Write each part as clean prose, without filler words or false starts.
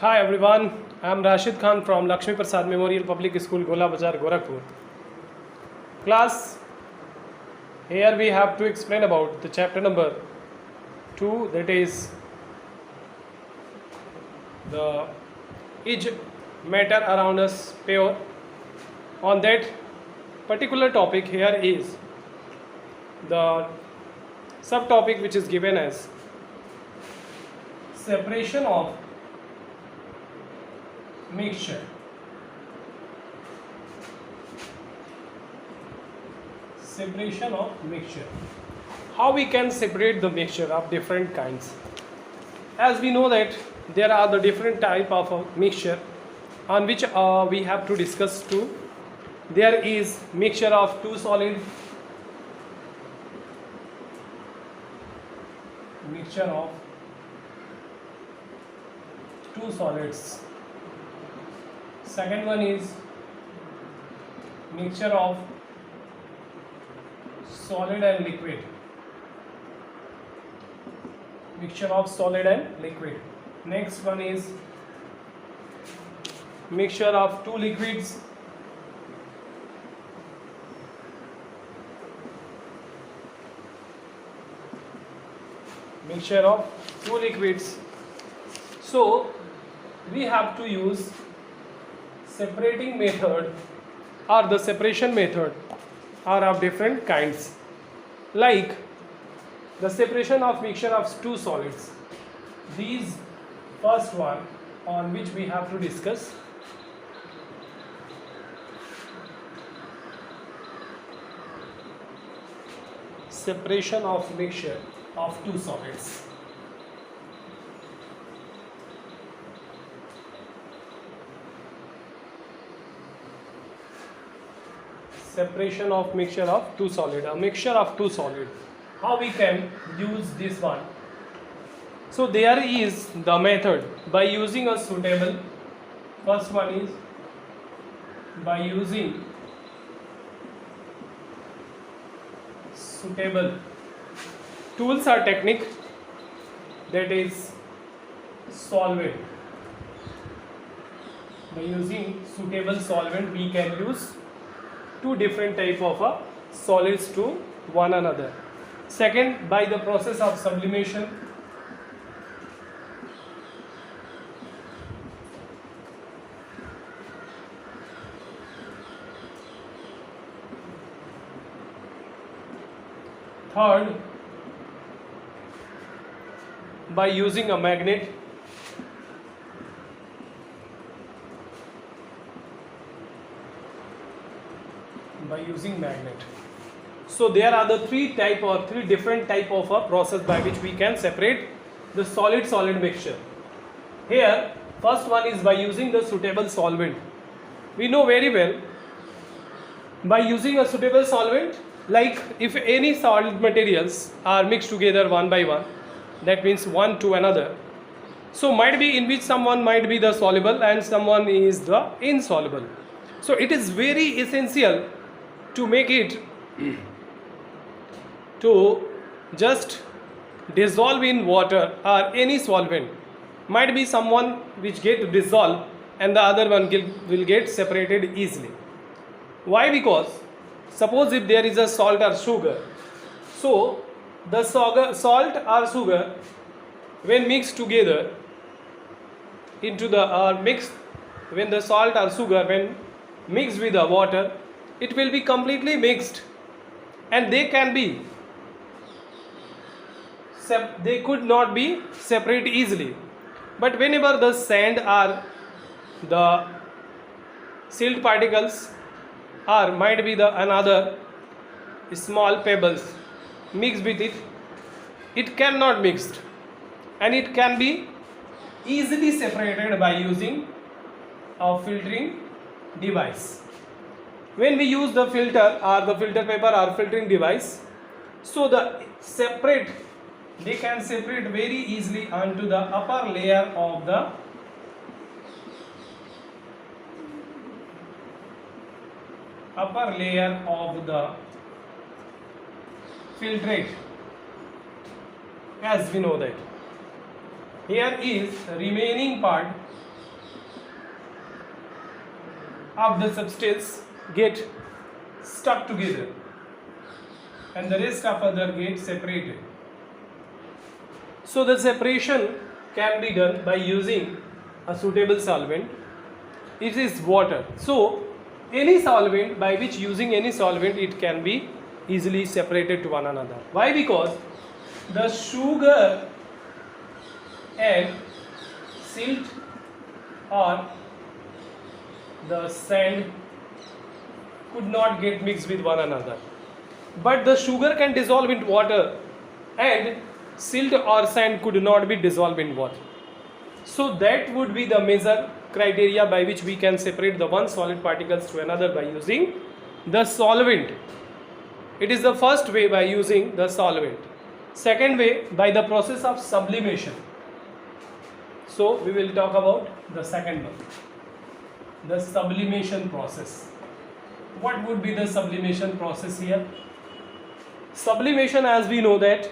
Hi everyone, I am Rashid Khan from Lakshmi Prasad Memorial Public School, Gola Bazar, Gorakhpur. Class, here we have to explain about the chapter number 2, that is the is matter around us pure. On that particular topic, here is the subtopic which is given as separation of mixture. Separation of mixture. How we can separate the mixture of different kinds? As we know that there are the different type of mixture on which we have to discuss too. There is mixture of two solid, mixture of two solids. Second one is mixture of solid and liquid. Mixture of solid and liquid. Next one is mixture of two liquids. Mixture of two liquids. So we have to use separating method or the separation method are of different kinds, like the separation of mixture of two solids. These first one on which we have to discuss. Separation of mixture of two solids. Separation of mixture of two solid. A mixture of two solid. How we can use this one? So there is the method by using a suitable. First one is by using suitable tools or technique, that is solvent. By using suitable solvent we can use two different type of solids to one another. Second, by the process of sublimation. Third, by using a magnet. By using magnet. So there are the three different type of a process by which we can separate the solid mixture. Here first one is by using the suitable solvent. We know very well by using a suitable solvent, like if any solid materials are mixed together one by one, that means one to another, so might be in which someone might be the soluble and someone is the insoluble. So it is very essential to make it to just dissolve in water or any solvent. Might be someone which get dissolved and the other one will get separated easily. Why? Because suppose if there is a salt or sugar, so the salt or sugar when mixed together into the when the salt or sugar when mixed with the water, it will be completely mixed and they could not be separate easily. But whenever the sand or the silt particles or might be the another small pebbles mixed with it, it cannot mixed and it can be easily separated by using a filtering device. When we use the filter or the filter paper or filtering device, so they can separate very easily onto the upper layer of the filtrate, as we know that. Here is remaining part of the substance get stuck together and the rest of other get separated. So the separation can be done by using a suitable solvent. It is water. So any solvent, by which using any solvent it can be easily separated to one another. Why? Because the sugar and silt or the sand could not get mixed with one another, but the sugar can dissolve in water and silt or sand could not be dissolved in water. So that would be the major criteria by which we can separate the one solid particles to another by using the solvent. It is the first way, by using the solvent. Second way, by the process of sublimation. So we will talk about the second one, the sublimation process. What would be the sublimation process here? Sublimation, as we know that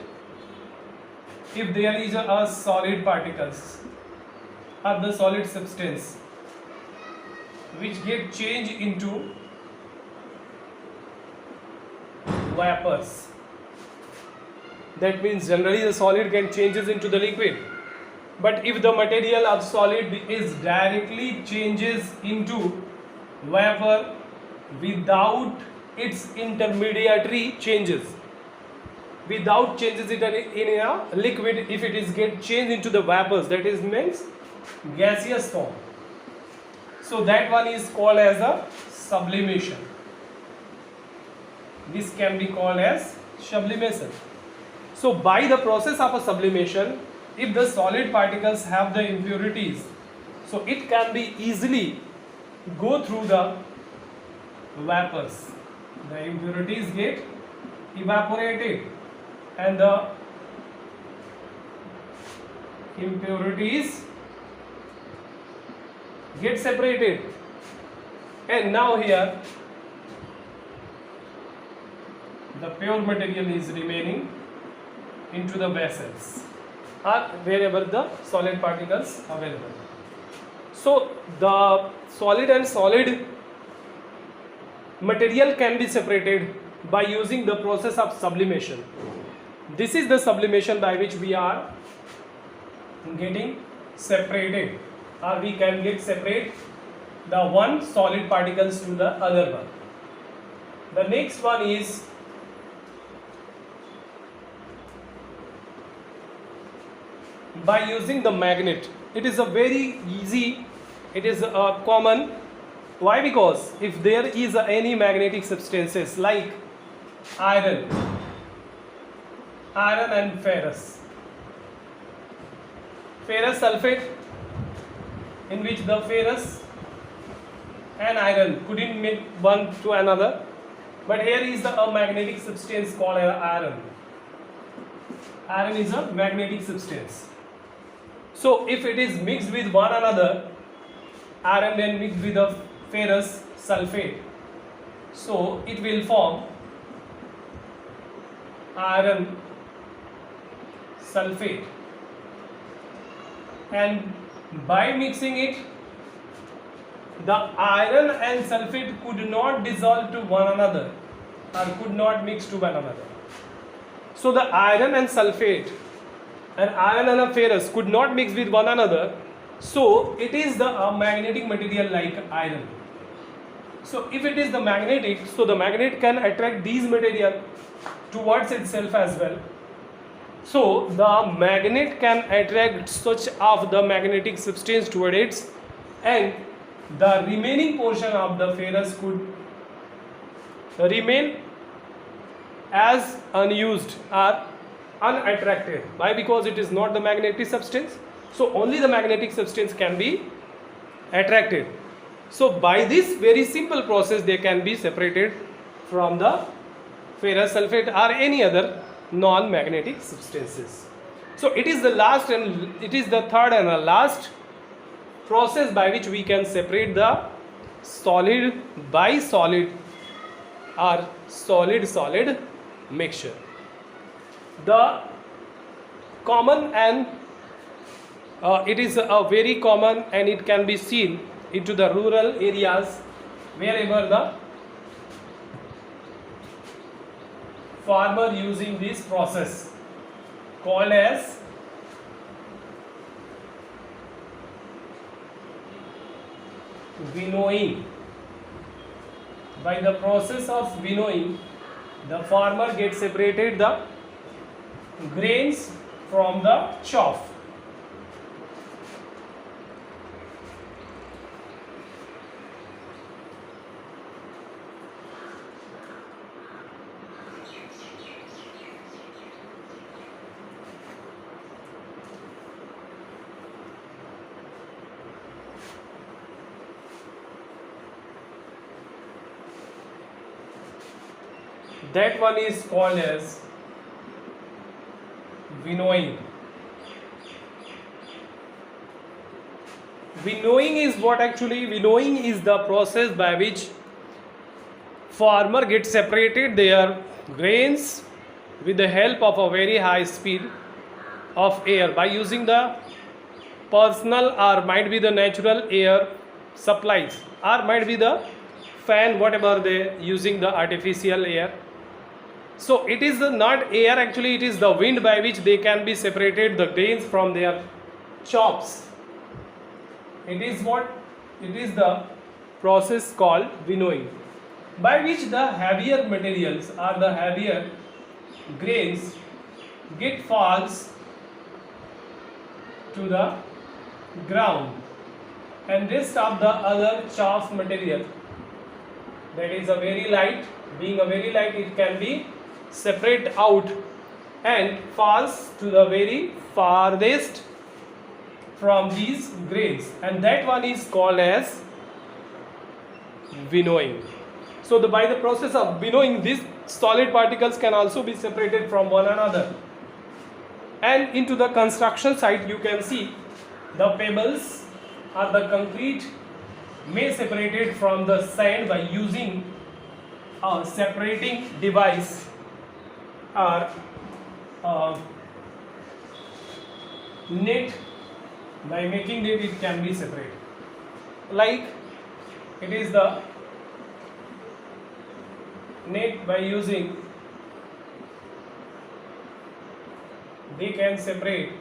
if there is a solid particles of the solid substance which get changed into vapors, that means generally the solid can changes into the liquid, but if the material of solid is directly changes into vapor without its intermediary changes, without changes it in a liquid, if it is get changed into the vapors, that is means gaseous form, so that one is called as a sublimation. This can be called as sublimation. So by the process of a sublimation, if the solid particles have the impurities, so it can be easily go through the vapors. The impurities get evaporated and the impurities get separated, and now here the pure material is remaining into the vessels or wherever the solid particles available. So the solid and solid material can be separated by using the process of sublimation. This is the sublimation by which we are getting separated, or we can get separate the one solid particles to the other one. The next one is by using the magnet. It is a very easy, it is common. Why? Because if there is any magnetic substances like iron and ferrous sulfate, in which the ferrous and iron couldn't meet one to another, but here is a magnetic substance called iron. Iron is a magnetic substance. So if it is mixed with one another, iron then mixed with a ferrous sulfate, so it will form iron sulfate, and by mixing it, the iron and sulfate could not dissolve to one another or could not mix to one another. So the iron and sulfate and iron and a ferrous could not mix with one another, so it is the magnetic material like iron. So if it is the magnetic, so the magnet can attract these material towards itself as well. So the magnet can attract such of the magnetic substance toward it, and the remaining portion of the ferrous could remain as unused or unattracted. Why? Because it is not the magnetic substance, so only the magnetic substance can be attracted. So by this very simple process they can be separated from the ferrous sulfate or any other non-magnetic substances. So it is the last and it is the third and the last process by which we can separate the solid by solid or solid-solid mixture. The common and it is a very common and it can be seen into the rural areas wherever the farmer using this process called as winnowing. By the process of winnowing, the farmer gets separated the grains from the chaff. That one is called as winnowing. Winnowing is what actually? Winnowing is the process by which farmer gets separated their grains with the help of a very high speed of air by using the personal or might be the natural air supplies, or might be the fan, whatever they using the artificial air. So it is not air actually, it is the wind by which they can be separated the grains from their chops. It is what? It is the process called winnowing, by which the heavier materials or the heavier grains get falls to the ground, and rest of the other chaff material, that is a very light, being a very light, it can be separate out and falls to the very farthest from these grains, and that one is called as winnowing. So by the process of winnowing, these solid particles can also be separated from one another. And into the construction site, you can see the pebbles or the concrete may separate it from the sand by using a separating device, or net. By making it can be separated, like it is the net. By using, they can separate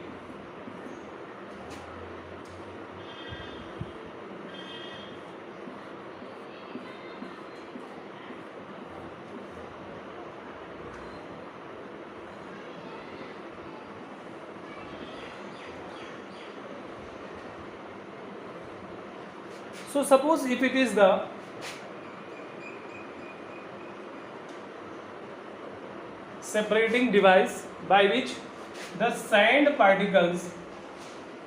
So suppose if it is the separating device by which the sand particles,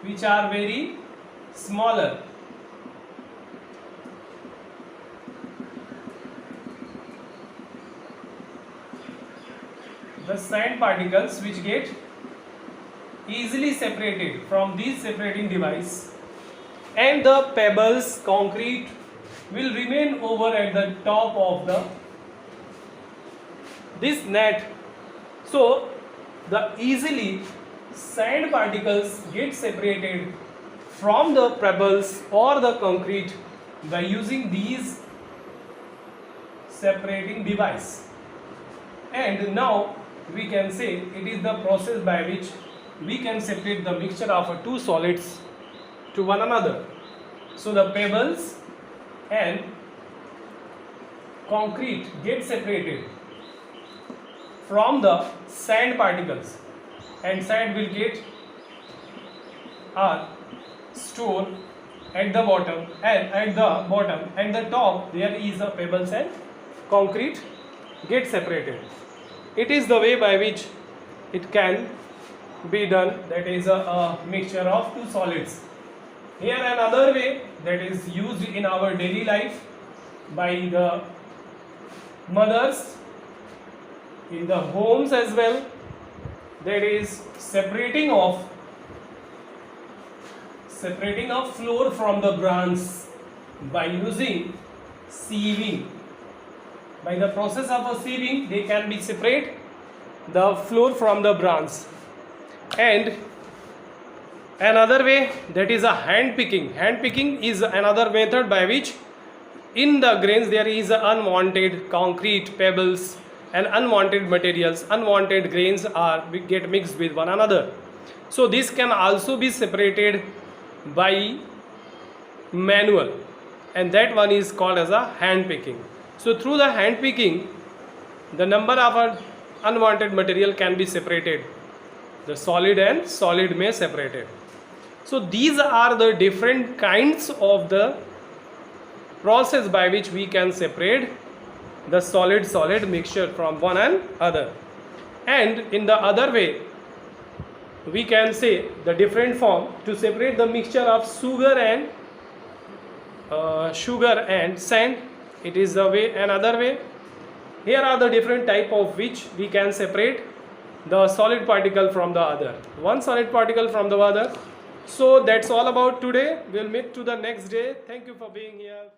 which are very smaller, the sand particles which get easily separated from this separating device, and the pebbles, concrete will remain over at the top of this net. So the easily sand particles get separated from the pebbles or the concrete by using these separating device. And now we can say it is the process by which we can separate the mixture of two solids to one another. So the pebbles and concrete get separated from the sand particles, and sand will get stored at the bottom, and the top there is a pebbles and concrete get separated. It is the way by which it can be done, that is a mixture of two solids. Here another way that is used in our daily life by the mothers in the homes as well, that is separating of floor from the branch by using sieving. By the process of a sieving, they can be separate the floor from the branch. And another way, that is a hand picking. Hand picking is another method by which in the grains there is unwanted concrete, pebbles and unwanted materials, unwanted grains are get mixed with one another. So this can also be separated by manual, and that one is called as a hand picking. So through the hand picking, the number of unwanted material can be separated. The solid and solid may separated. So these are the different kinds of the process by which we can separate the solid mixture from one another. And in the other way, we can say the different form to separate the mixture of sugar and sand. It is the way, another way. Here are the different type of which we can separate the solid particle from the other, one solid particle from the other. So that's all about today. We'll meet to the next day. Thank you for being here.